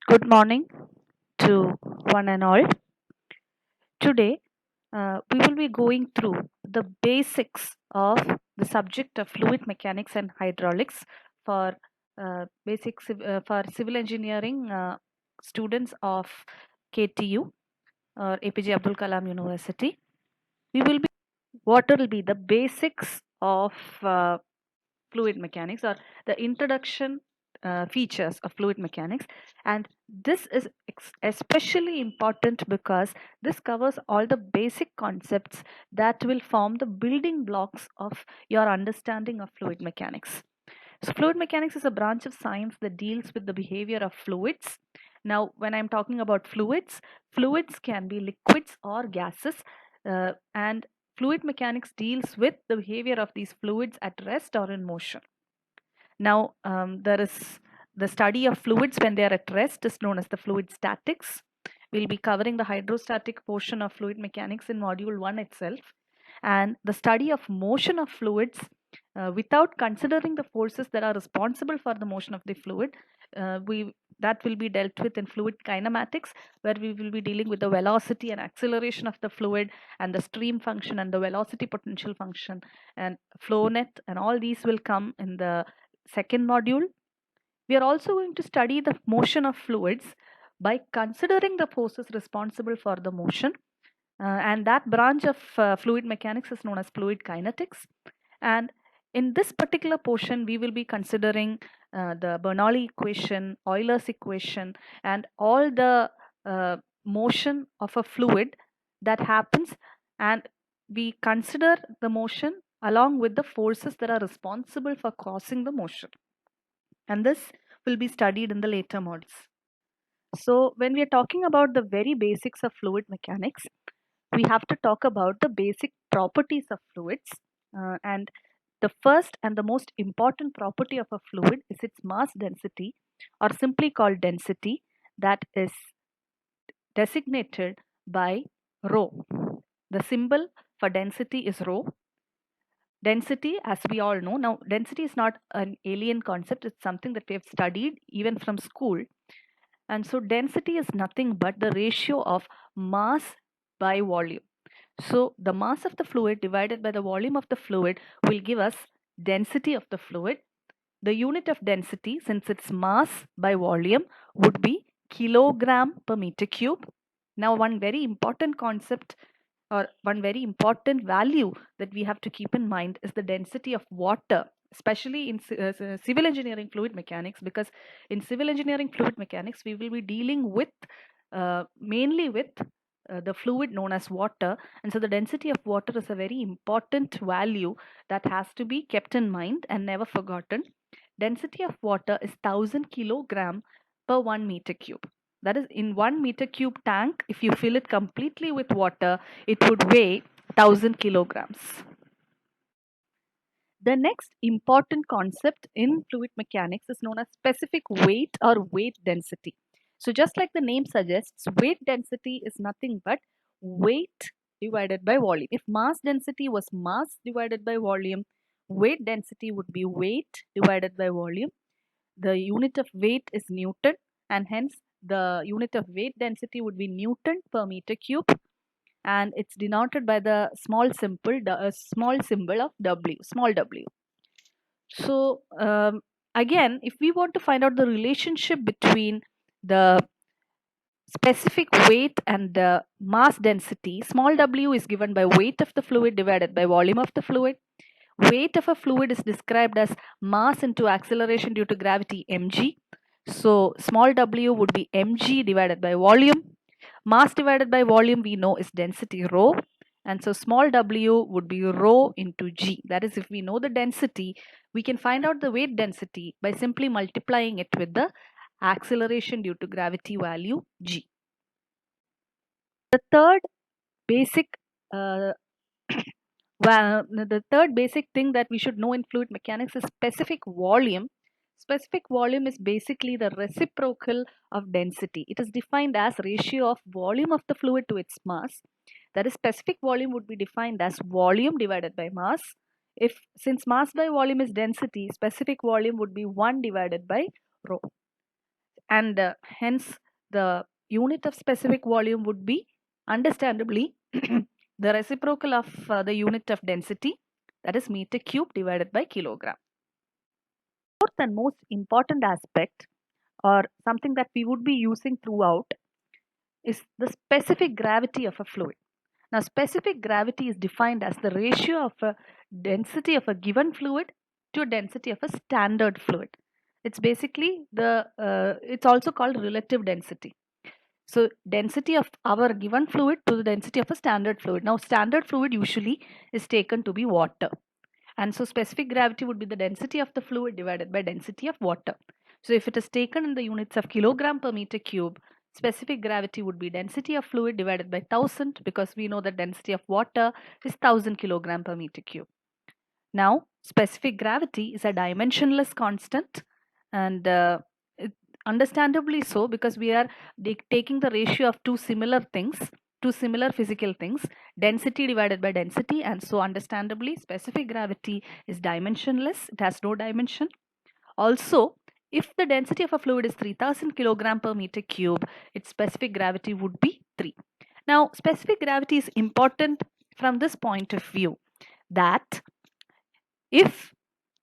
Good morning to one and all. Today, we will be going through the basics of the subject of fluid mechanics and hydraulics for for civil engineering students of KTU or APJ Abdul Kalam University. We will be what will be the basics of fluid mechanics or the introduction features of fluid mechanics, and this is especially important because this covers all the basic concepts that will form the building blocks of your understanding of fluid mechanics. So fluid mechanics is a branch of science that deals with the behavior of fluids. Now when I'm talking about fluids can be liquids or gases, and fluid mechanics deals with the behavior of these fluids at rest or in motion. Now, there is the study of fluids when they are at rest is known as the fluid statics. We'll be covering the hydrostatic portion of fluid mechanics in module 1 itself. And the study of motion of fluids without considering the forces that are responsible for the motion of the fluid, we that will be dealt with in fluid kinematics, where we will be dealing with the velocity and acceleration of the fluid and the stream function and the velocity potential function and flow net, and all these will come in the second module. We are also going to study the motion of fluids by considering the forces responsible for the motion. And that branch of fluid mechanics is known as fluid kinetics. And in this particular portion, we will be considering the Bernoulli equation, Euler's equation, and all the motion of a fluid that happens. And we consider the motion along with the forces that are responsible for causing the motion. And this will be studied in the later modules. So when we are talking about the very basics of fluid mechanics, we have to talk about the basic properties of fluids. And the first and the most important property of a fluid is its mass density, or simply called density, that is designated by rho. The symbol for density is rho. Density, as we all know, now density is not an alien concept, it's something that we have studied even from school. And so density is nothing but the ratio of mass by volume. So the mass of the fluid divided by the volume of the fluid will give us density of the fluid. The unit of density, since it's mass by volume, would be kilogram per meter cube. Now one very important concept or one very important value that we have to keep in mind is the density of water, especially in civil engineering fluid mechanics, because in civil engineering fluid mechanics we will be dealing with mainly with the fluid known as water, and so the density of water is a very important value that has to be kept in mind and never forgotten. Density of water is 1000 kilogram per 1 meter cube. That is, in 1 meter cube tank, if you fill it completely with water, it would weigh 1000 kilograms. The next important concept in fluid mechanics is known as specific weight or weight density. So just like the name suggests, weight density is nothing but weight divided by volume. If mass density was mass divided by volume, weight density would be weight divided by volume. The unit of weight is Newton, and hence the unit of weight density would be Newton per meter cube, and it's denoted by the small symbol of W, small w. So again, if we want to find out the relationship between the specific weight and the mass density, small w is given by weight of the fluid divided by volume of the fluid. Weight of a fluid is described as mass into acceleration due to gravity, mg. So small w would be mg divided by volume. Mass divided by volume we know is density rho, and so small w would be rho into g. That is, if we know the density, we can find out the weight density by simply multiplying it with the acceleration due to gravity value g. The third basic uh, the third basic thing that we should know in fluid mechanics is specific volume. Specific volume is basically the reciprocal of density. It is defined as ratio of volume of the fluid to its mass. That is, specific volume would be defined as volume divided by mass. If since mass by volume is density, specific volume would be 1 divided by rho. and hence the unit of specific volume would be understandably the reciprocal of the unit of density, that is meter cube divided by kilogram. Fourth and most important aspect, or something that we would be using throughout, is the specific gravity of a fluid. Now, specific gravity is defined as the ratio of a density of a given fluid to a density of a standard fluid. It's basically it's also called relative density. So, density of our given fluid to the density of a standard fluid. Now, standard fluid usually is taken to be water. And so, specific gravity would be the density of the fluid divided by density of water. So, if it is taken in the units of kilogram per meter cube, specific gravity would be density of fluid divided by 1000, because we know that density of water is 1000 kilogram per meter cube. Now, specific gravity is a dimensionless constant, and understandably so, because we are taking the ratio of two similar physical things, density divided by density, and so understandably specific gravity is dimensionless. It has no dimension. Also, if the density of a fluid is 3000 kilogram per meter cube, its specific gravity would be 3. Now, specific gravity is important from this point of view, that if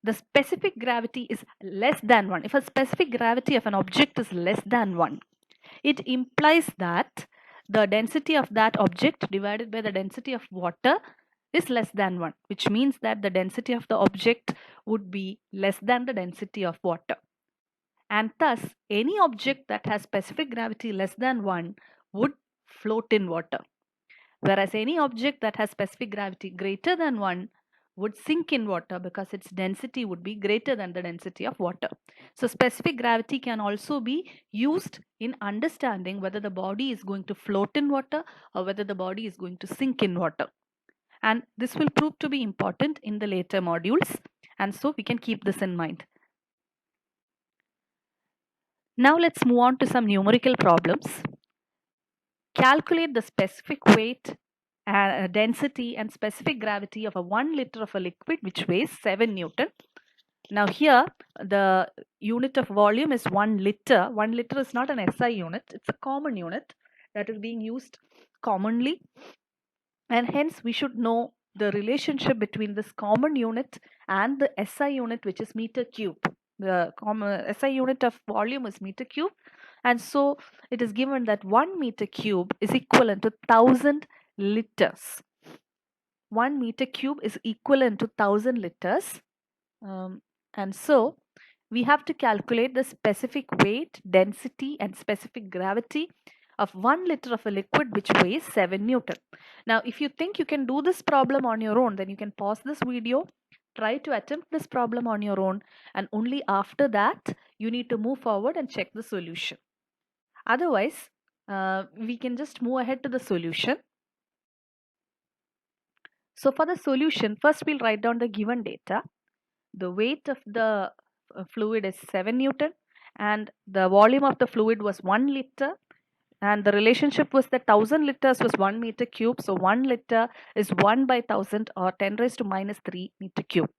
the specific gravity is less than 1, if a specific gravity of an object is less than 1, it implies that the density of that object divided by the density of water is less than 1, which means that the density of the object would be less than the density of water. And thus, any object that has specific gravity less than 1 would float in water, whereas any object that has specific gravity greater than 1 would sink in water, because its density would be greater than the density of water. So, specific gravity can also be used in understanding whether the body is going to float in water or whether the body is going to sink in water. And this will prove to be important in the later modules, and so we can keep this in mind. Now let's move on to some numerical problems. Calculate the specific weight, density and specific gravity of a 1 liter of a liquid which weighs 7 Newton. Now here the unit of volume is 1 liter. 1 liter is not an SI unit, it's a common unit that is being used commonly, and hence we should know the relationship between this common unit and the SI unit, which is meter cube. The SI unit of volume is meter cube, and so it is given that 1 meter cube is equivalent to 1000 liters. 1 meter cube is equivalent to 1000 liters, and so we have to calculate the specific weight, density and specific gravity of 1 liter of a liquid which weighs 7 Newton. Now, if you think you can do this problem on your own, then you can pause this video, try to attempt this problem on your own, and only after that you need to move forward and check the solution. Otherwise, we can just move ahead to the solution. So for the solution, first we'll write down the given data. The weight of the fluid is 7 Newton and the volume of the fluid was 1 liter, and the relationship was that 1000 liters was 1 meter cube. So 1 liter is 1 by 1000 or 10 raised to minus 3 meter cube.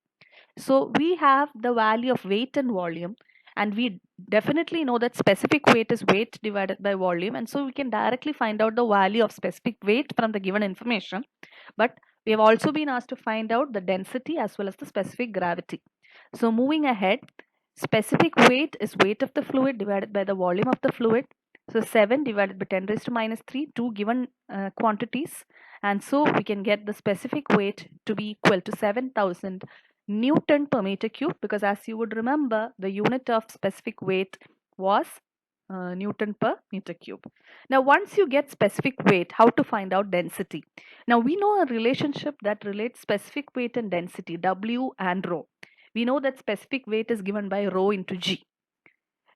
So we have the value of weight and volume, and we definitely know that specific weight is weight divided by volume, and so we can directly find out the value of specific weight from the given information. But we have also been asked to find out the density as well as the specific gravity. So moving ahead, specific weight is weight of the fluid divided by the volume of the fluid. So 7 divided by 10 raised to minus 3, two given quantities, and so we can get the specific weight to be equal to 7000 Newton per meter cube, because as you would remember, the unit of specific weight was Newton per meter cube. Now, once you get specific weight, how to find out density? Now, we know a relationship that relates specific weight and density, W and rho. We know that specific weight is given by rho into G.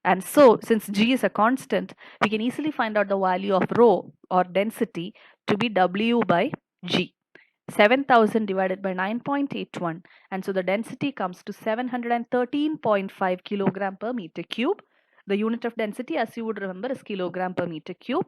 And so, since G is a constant, we can easily find out the value of rho or density to be W by G. 7000 divided by 9.81, and so the density comes to 713.5 kilogram per meter cube. The unit of density, as you would remember, is kilogram per meter cube.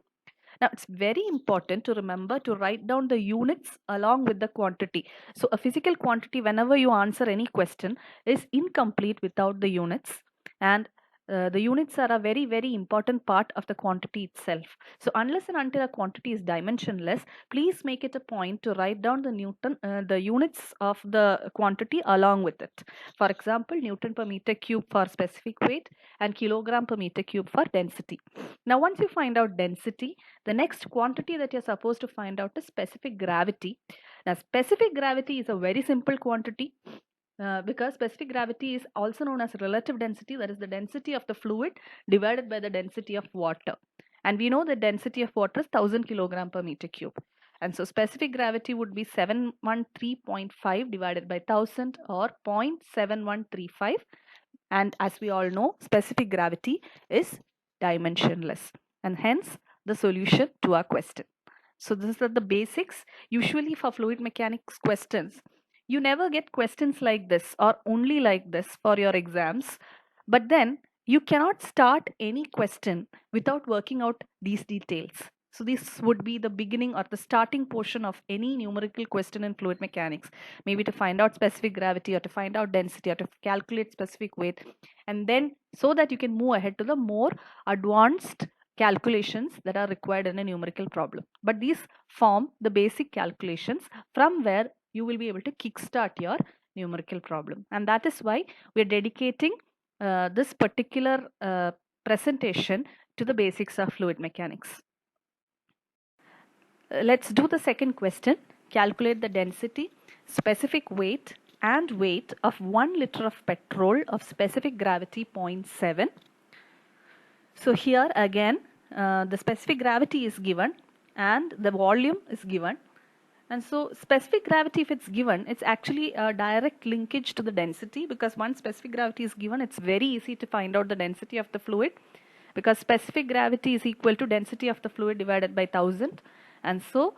Now, it's very important to remember to write down the units along with the quantity. So a physical quantity, whenever you answer any question, is incomplete without the units, and The units are a very, very important part of the quantity itself. So unless and until a quantity is dimensionless, please make it a point to write down the units of the quantity along with it. For example, Newton per meter cube for specific weight and kilogram per meter cube for density. Now, once you find out density, the next quantity that you're supposed to find out is specific gravity. Now, specific gravity is a very simple quantity. Because specific gravity is also known as relative density, that is the density of the fluid divided by the density of water. And we know the density of water is 1000 kilogram per meter cube. And so specific gravity would be 713.5 divided by 1000 or 0.7135. And as we all know, specific gravity is dimensionless. And hence the solution to our question. So these are the basics. Usually for fluid mechanics questions, you never get questions like this or only like this for your exams. But then you cannot start any question without working out these details. So this would be the beginning or the starting portion of any numerical question in fluid mechanics, maybe to find out specific gravity or to find out density or to calculate specific weight. And then so that you can move ahead to the more advanced calculations that are required in a numerical problem. But these form the basic calculations from where you will be able to kickstart your numerical problem. And that is why we are dedicating this particular presentation to the basics of fluid mechanics. Let's do the second question. Calculate the density, specific weight and weight of 1 liter of petrol of specific gravity 0.7. So here again the specific gravity is given and the volume is given. And so specific gravity, if it's given, it's actually a direct linkage to the density, because once specific gravity is given, it's very easy to find out the density of the fluid, because specific gravity is equal to density of the fluid divided by 1000. And so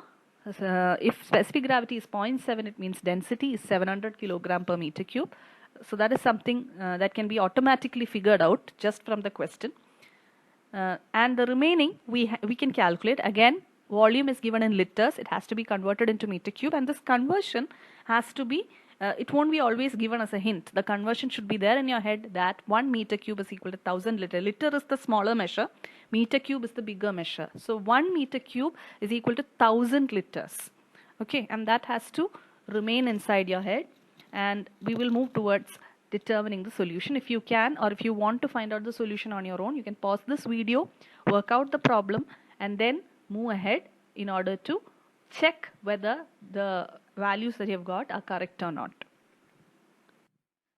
if specific gravity is 0.7, it means density is 700 kilogram per meter cube. So that is something that can be automatically figured out just from the question. And the remaining we can calculate. Again, volume is given in liters, it has to be converted into meter cube, and this conversion has to be it won't be always given as a hint. The conversion should be there in your head that 1 meter cube is equal to 1000 liter. Liter is the smaller measure, meter cube is the bigger measure. So 1 meter cube is equal to 1000 liters. Okay, and that has to remain inside your head, and we will move towards determining the solution. If you can, or if you want to find out the solution on your own, you can pause this video, work out the problem, and then move ahead in order to check whether the values that you've got are correct or not.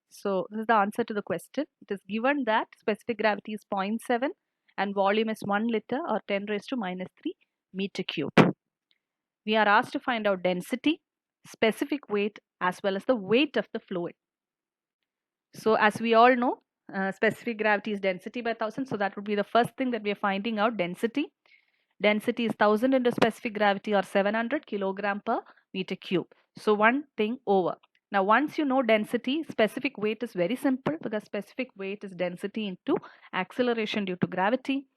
So this is the answer to the question. It is given that specific gravity is 0.7 and volume is 1 liter or 10 raised to minus 3 meter cube. We are asked to find out density, specific weight, as well as the weight of the fluid. So as we all know, specific gravity is density by 1000. So that would be the first thing that we are finding out, density. Density is 1000 into specific gravity or 700 kilogram per meter cube. So one thing over. Now once you know density, specific weight is very simple, because specific weight is density into acceleration due to gravity.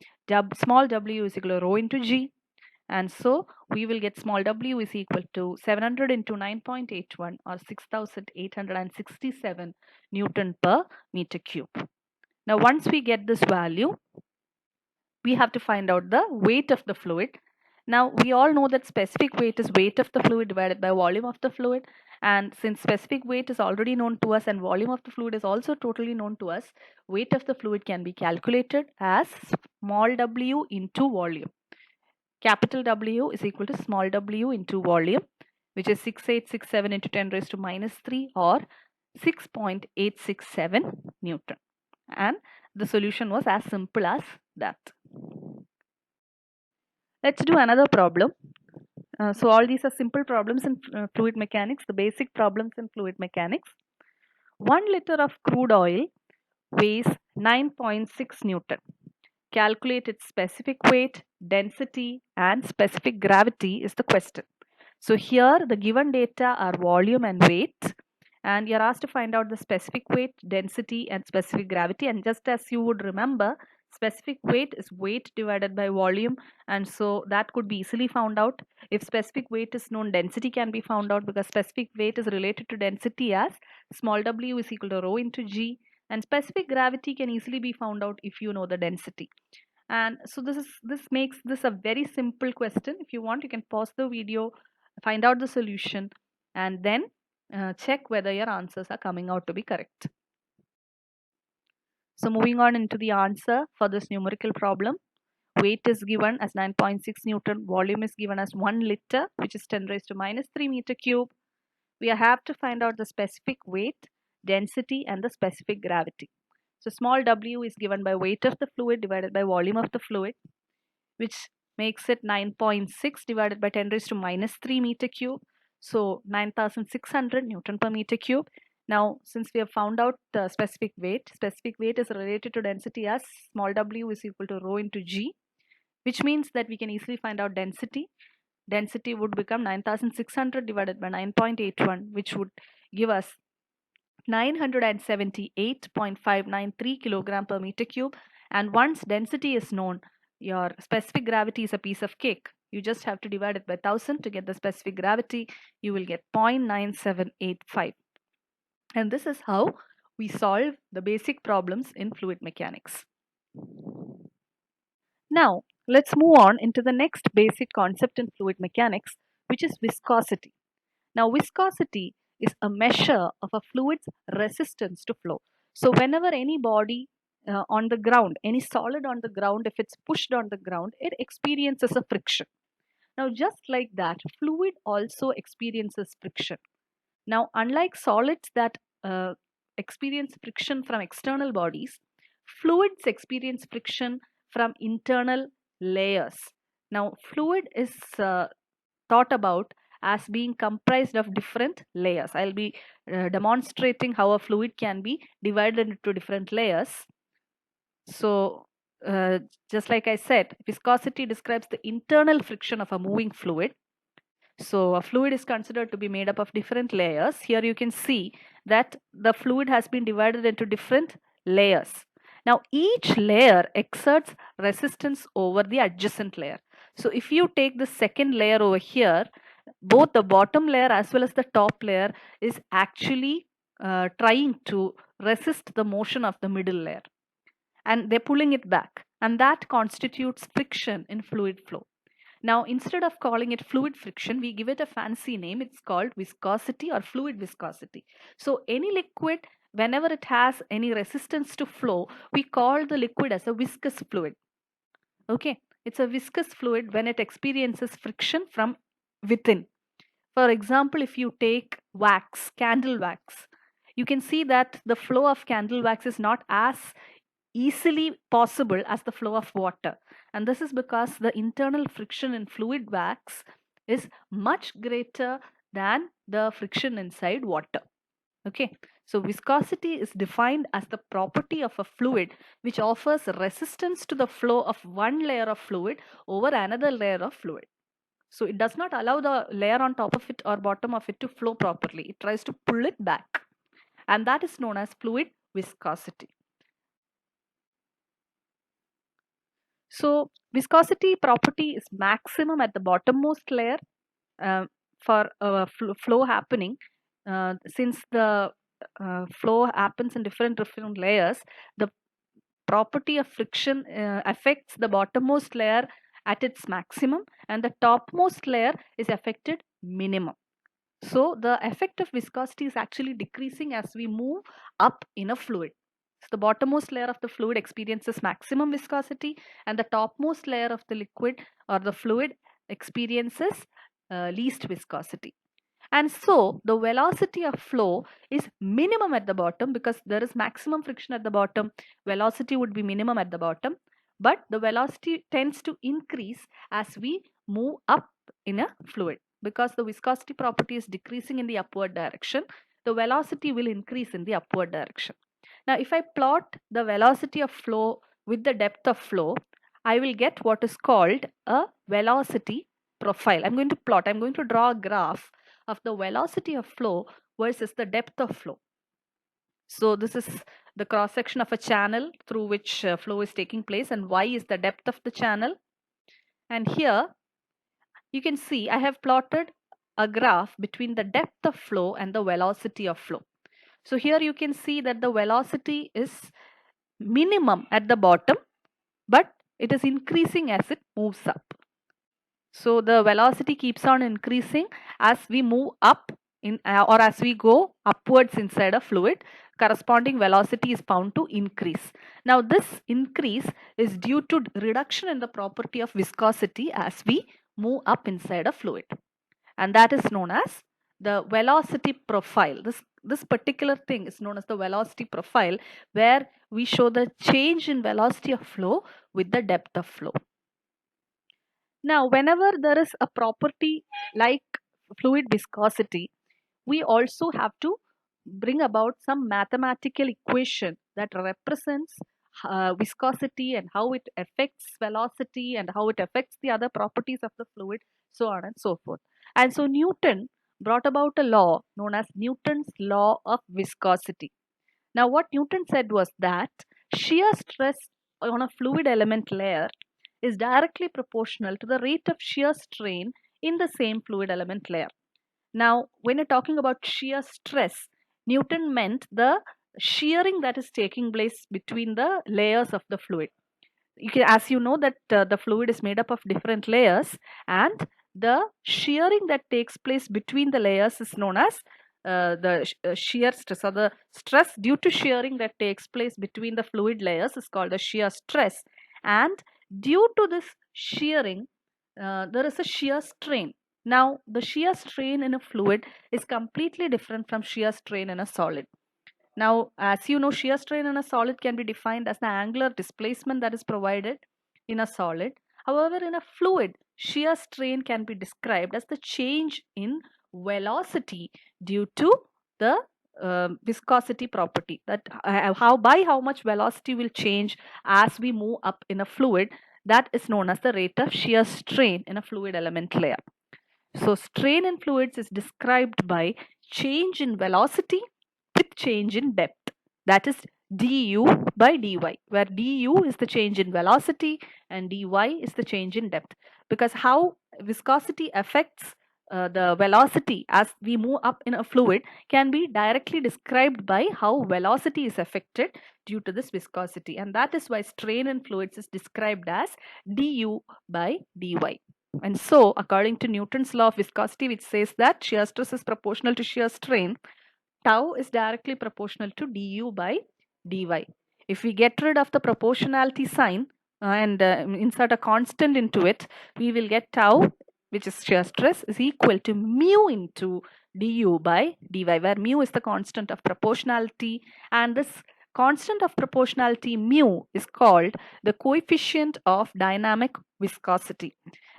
Small w is equal to rho into g. And so we will get small w is equal to 700 into 9.81 or 6867 Newton per meter cube. Now once we get this value, we have to find out the weight of the fluid. Now we all know that specific weight is weight of the fluid divided by volume of the fluid, and since specific weight is already known to us and volume of the fluid is also totally known to us, weight of the fluid can be calculated as small w into volume. Capital W is equal to small w into volume, which is 6867 into 10 raised to minus 3 or 6.867 Newton. And the solution was as simple as that. Let's do another problem. So all these are simple problems in fluid mechanics, the basic problems in fluid mechanics. 1 liter of crude oil weighs 9.6 Newton. Calculate its specific weight, density, and specific gravity is the question. So here the given data are volume and weight, and you're asked to find out the specific weight, density, and specific gravity. And just as you would remember, specific weight is weight divided by volume, and so that could be easily found out. If specific weight is known, density can be found out, because specific weight is related to density as small w is equal to rho into g, And specific gravity can easily be found out if you know the density. And so this makes this a very simple question. If you want, you can pause the video, find out the solution, and then check whether your answers are coming out to be correct. So moving on into the answer for this numerical problem. Weight is given as 9.6 Newton. Volume is given as 1 liter, which is 10 raised to minus 3 meter cube. We have to find out the specific weight, density, and the specific gravity. So small w is given by weight of the fluid divided by volume of the fluid, which makes it 9.6 divided by 10 raised to minus 3 meter cube. So 9,600 Newton per meter cube. Now, since we have found out the specific weight is related to density as small w is equal to rho into g, which means that we can easily find out density. Density would become 9,600 divided by 9.81, which would give us 978.593 kilogram per meter cube. And once density is known, your specific gravity is a piece of cake. You just have to divide it by 1000 to get the specific gravity. You will get 0.9785. And this is how we solve the basic problems in fluid mechanics. Now, let's move on into the next basic concept in fluid mechanics, which is viscosity. Now, viscosity is a measure of a fluid's resistance to flow. So, whenever any body on the ground, any solid on the ground, if it's pushed on the ground, it experiences a friction. Now, just like that, fluid also experiences friction. Now, unlike solids that experience friction from external bodies, fluids experience friction from internal layers. Now, fluid is thought about as being comprised of different layers. I'll be demonstrating how a fluid can be divided into different layers. So, just like I said, viscosity describes the internal friction of a moving fluid. So a fluid is considered to be made up of different layers. Here you can see that the fluid has been divided into different layers. Now each layer exerts resistance over the adjacent layer. So if you take the second layer over here, both the bottom layer as well as the top layer is actually trying to resist the motion of the middle layer, and they're pulling it back, and that constitutes friction in fluid flow. Now, instead of calling it fluid friction, we give it a fancy name. It's called viscosity or fluid viscosity. So, any liquid, whenever it has any resistance to flow, we call the liquid as a viscous fluid. Okay, it's a viscous fluid when it experiences friction from within. For example, if you take wax, candle wax, you can see that the flow of candle wax is not as easily possible as the flow of water. And this is because the internal friction in fluid wax is much greater than the friction inside water. Okay, so viscosity is defined as the property of a fluid which offers resistance to the flow of one layer of fluid over another layer of fluid. So it does not allow the layer on top of it or bottom of it to flow properly. It tries to pull it back. And that is known as fluid viscosity. So viscosity property is maximum at the bottommost layer for flow happening. Since the flow happens in different layers, the property of friction affects the bottommost layer at its maximum, and the topmost layer is affected minimum. So the effect of viscosity is actually decreasing as we move up in a fluid. So the bottommost layer of the fluid experiences maximum viscosity, and the topmost layer of the liquid or the fluid experiences least viscosity. And so the velocity of flow is minimum at the bottom because there is maximum friction at the bottom. Velocity would be minimum at the bottom, but the velocity tends to increase as we move up in a fluid. Because the viscosity property is decreasing in the upward direction, the velocity will increase in the upward direction. Now, if I plot the velocity of flow with the depth of flow, I will get what is called a velocity profile. I'm going to draw a graph of the velocity of flow versus the depth of flow. So this is the cross section of a channel through which flow is taking place, and y is the depth of the channel. And here you can see I have plotted a graph between the depth of flow and the velocity of flow. So here you can see that the velocity is minimum at the bottom, but it is increasing as it moves up. So the velocity keeps on increasing as we move up in or as we go upwards inside a fluid. Corresponding velocity is found to increase. Now this increase is due to reduction in the property of viscosity as we move up inside a fluid, and that is known as the velocity profile. This particular thing is known as the velocity profile, where we show the change in velocity of flow with the depth of flow. Now, whenever there is a property like fluid viscosity, we also have to bring about some mathematical equation that represents viscosity and how it affects velocity and how it affects the other properties of the fluid, so on and so forth. And so Newton brought about a law known as Newton's law of viscosity. Now, what Newton said was that shear stress on a fluid element layer is directly proportional to the rate of shear strain in the same fluid element layer. Now, when you're talking about shear stress, Newton meant the shearing that is taking place between the layers of the fluid. As you know that the fluid is made up of different layers, and the shearing that takes place between the layers is known as shear stress, or the stress due to shearing that takes place between the fluid layers is called the shear stress. And due to this shearing, there is a shear strain. Now, the shear strain in a fluid is completely different from shear strain in a solid. Now, as you know, shear strain in a solid can be defined as the angular displacement that is provided in a solid. However, in a fluid, shear strain can be described as the change in velocity due to the viscosity property, that how much velocity will change as we move up in a fluid. That is known as the rate of shear strain in a fluid element layer. So strain in fluids is described by change in velocity with change in depth. That is du by dy, where du is the change in velocity and dy is the change in depth. Because how viscosity affects the velocity as we move up in a fluid can be directly described by how velocity is affected due to this viscosity, and that is why strain in fluids is described as du by dy. And so, according to Newton's law of viscosity, which says that shear stress is proportional to shear strain, tau is directly proportional to du by dy. If we get rid of the proportionality sign and insert a constant into it, we will get tau, which is shear stress, is equal to mu into du by dy, where mu is the constant of proportionality, and this constant of proportionality mu is called the coefficient of dynamic viscosity.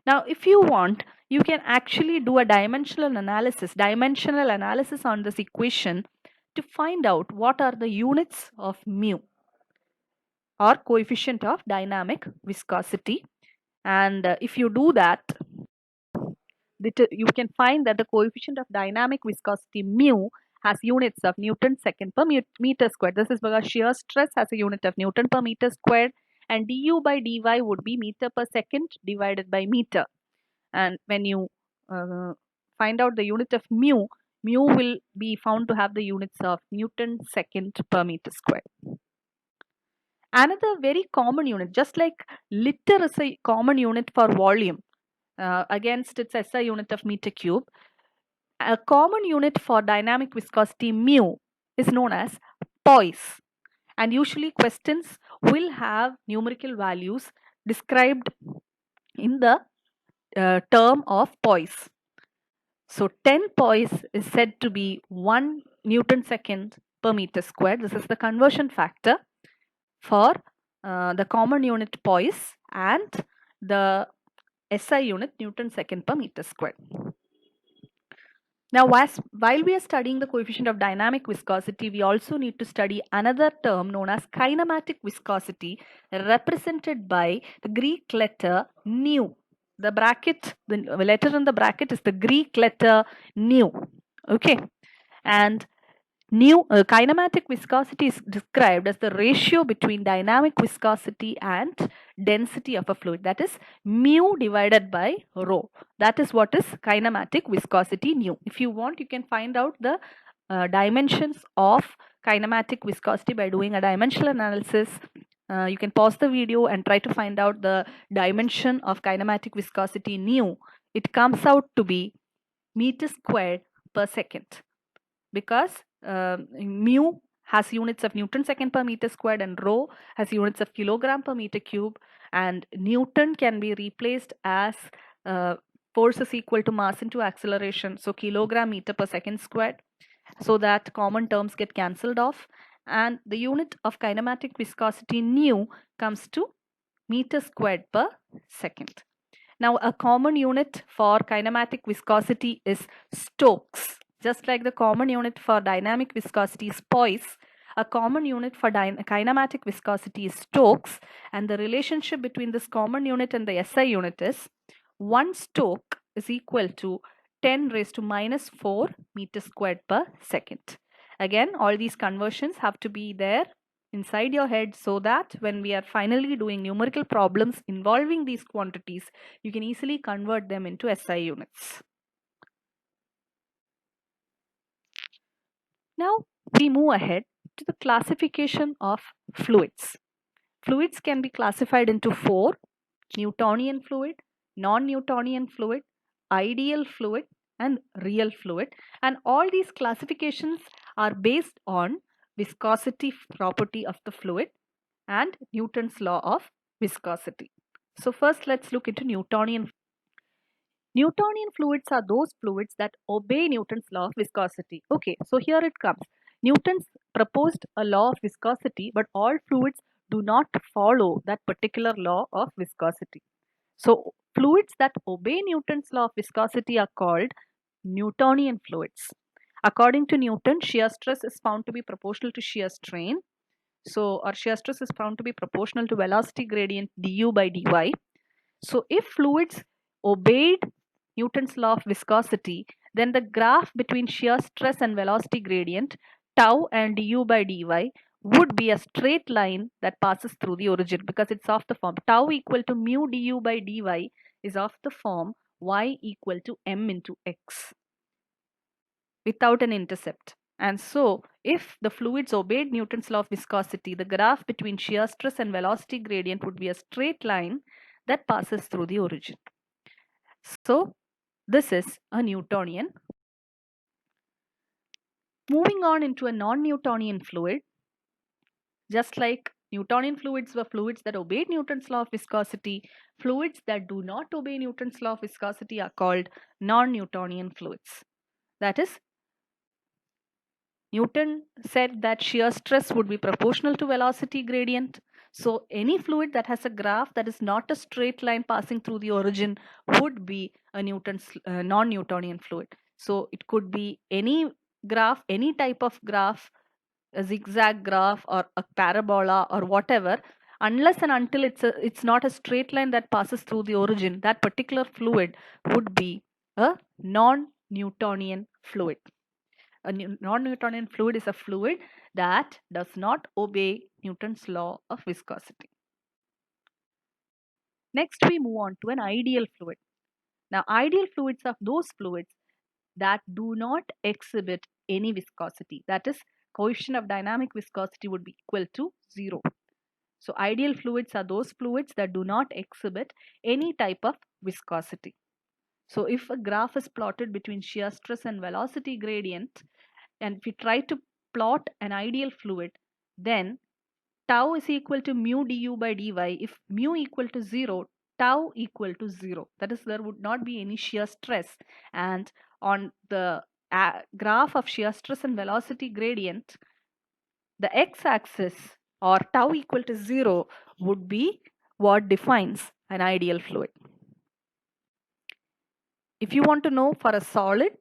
Now, if you want, you can actually do a dimensional analysis on this equation to find out what are the units of mu, or coefficient of dynamic viscosity. And if you do that, you can find that the coefficient of dynamic viscosity mu has units of Newton second per meter squared. This is because shear stress has a unit of Newton per meter squared, and du by dy would be meter per second divided by meter. And when you find out the unit of mu will be found to have the units of Newton second per meter squared. Another very common unit, just like liter is a common unit for volume against its SI unit of meter cube, a common unit for dynamic viscosity mu is known as poise. And usually questions will have numerical values described in the term of poise. So 10 poise is said to be 1 Newton second per meter squared. This is the conversion factor for the common unit poise and the SI unit Newton second per meter squared. Now, while we are studying the coefficient of dynamic viscosity, we also need to study another term known as kinematic viscosity, represented by the Greek letter nu. The letter in the bracket is the Greek letter nu. Okay, and kinematic viscosity is described as the ratio between dynamic viscosity and density of a fluid, that is mu divided by rho. That is what is kinematic viscosity nu. If you want, you can find out the dimensions of kinematic viscosity by doing a dimensional analysis. You can pause the video and try to find out the dimension of kinematic viscosity nu. It comes out to be meter squared per second, because mu has units of Newton second per meter squared and rho has units of kilogram per meter cube, and Newton can be replaced as force is equal to mass into acceleration, so kilogram meter per second squared, so that common terms get cancelled off, and the unit of kinematic viscosity nu comes to meter squared per second. Now, a common unit for kinematic viscosity is Stokes. Just like the common unit for dynamic viscosity is Poise, a common unit for kinematic viscosity is Stokes, and the relationship between this common unit and the SI unit is 1 Stoke is equal to 10 raised to minus 4 meter squared per second. Again, all these conversions have to be there inside your head, so that when we are finally doing numerical problems involving these quantities, you can easily convert them into SI units. Now we move ahead to the classification of fluids. Fluids can be classified into 4: Newtonian fluid, non-Newtonian fluid, ideal fluid, and real fluid. And all these classifications are based on viscosity property of the fluid and Newton's law of viscosity. So first let's look into Newtonian. Newtonian fluids are those fluids that obey Newton's law of viscosity. Okay, so here it comes. Newton's proposed a law of viscosity, but all fluids do not follow that particular law of viscosity. So fluids that obey Newton's law of viscosity are called Newtonian fluids. According to Newton, shear stress is found to be proportional to shear strain. So our shear stress is found to be proportional to velocity gradient du by dy. So if fluids obeyed Newton's law of viscosity, then the graph between shear stress and velocity gradient tau and du by dy would be a straight line that passes through the origin, because it's of the form tau equal to mu du by dy is of the form y equal to m into x without an intercept. And so, if the fluids obeyed Newton's law of viscosity, the graph between shear stress and velocity gradient would be a straight line that passes through the origin. So, this is a Newtonian. Moving on into a non-Newtonian fluid, just like Newtonian fluids were fluids that obeyed Newton's law of viscosity, fluids that do not obey Newton's law of viscosity are called non-Newtonian fluids. That is, Newton said that shear stress would be proportional to velocity gradient. So any fluid that has a graph that is not a straight line passing through the origin would be a non-Newtonian fluid. So it could be any graph, any type of graph, a zigzag graph or a parabola or whatever, unless and until it's not a straight line that passes through the origin, that particular fluid would be a non-Newtonian fluid. A non-Newtonian fluid is a fluid that does not obey Newton's law of viscosity. Next, we move on to an ideal fluid. Now, ideal fluids are those fluids that do not exhibit any viscosity. That is, coefficient of dynamic viscosity would be equal to 0. So, ideal fluids are those fluids that do not exhibit any type of viscosity. So, if a graph is plotted between shear stress and velocity gradient, and if we try to plot an ideal fluid, then tau is equal to mu du by dy. If mu equal to 0, tau equal to 0. That is, there would not be any shear stress. And on the graph of shear stress and velocity gradient, the x-axis or tau equal to 0 would be what defines an ideal fluid. If you want to know for a solid,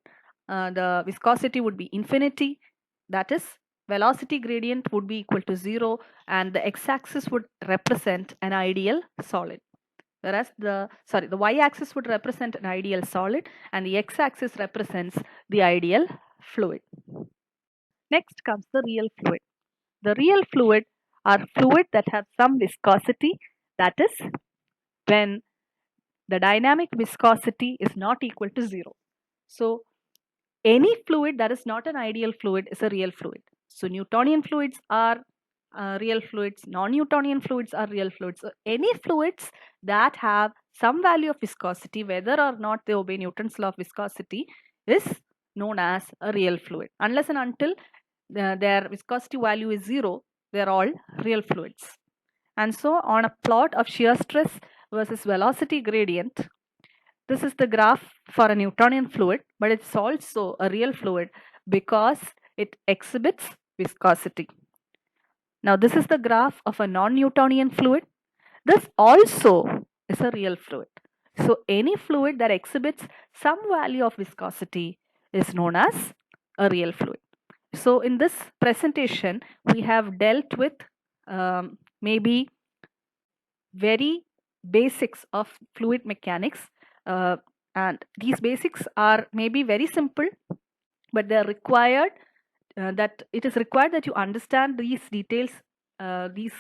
the viscosity would be infinity. That is, velocity gradient would be equal to 0, and the x-axis would represent an ideal solid. Whereas the y-axis would represent an ideal solid and the x-axis represents the ideal fluid. Next comes the real fluid. The real fluid are fluid that have some viscosity, that is, when the dynamic viscosity is not equal to 0. So any fluid that is not an ideal fluid is a real fluid. So Newtonian fluids are real fluids, non-Newtonian fluids are real fluids. So any fluids that have some value of viscosity, whether or not they obey Newton's law of viscosity, is known as a real fluid. Unless and until their viscosity value is zero, they're all real fluids. And so on a plot of shear stress versus velocity gradient, this is the graph for a Newtonian fluid, but it's also a real fluid because it exhibits viscosity. Now, this is the graph of a non-Newtonian fluid. This also is a real fluid. So, any fluid that exhibits some value of viscosity is known as a real fluid. So, in this presentation, we have dealt with maybe very basics of fluid mechanics, and these basics are maybe very simple, but they are required that it is required that you understand these details, these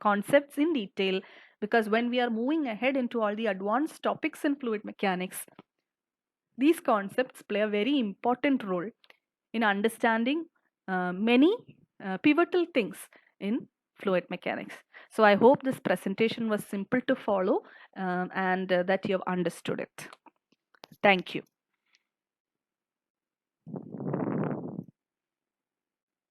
concepts in detail, because when we are moving ahead into all the advanced topics in fluid mechanics, these concepts play a very important role in understanding many pivotal things in fluid mechanics. So I hope this presentation was simple to follow, and that you have understood it. Thank you.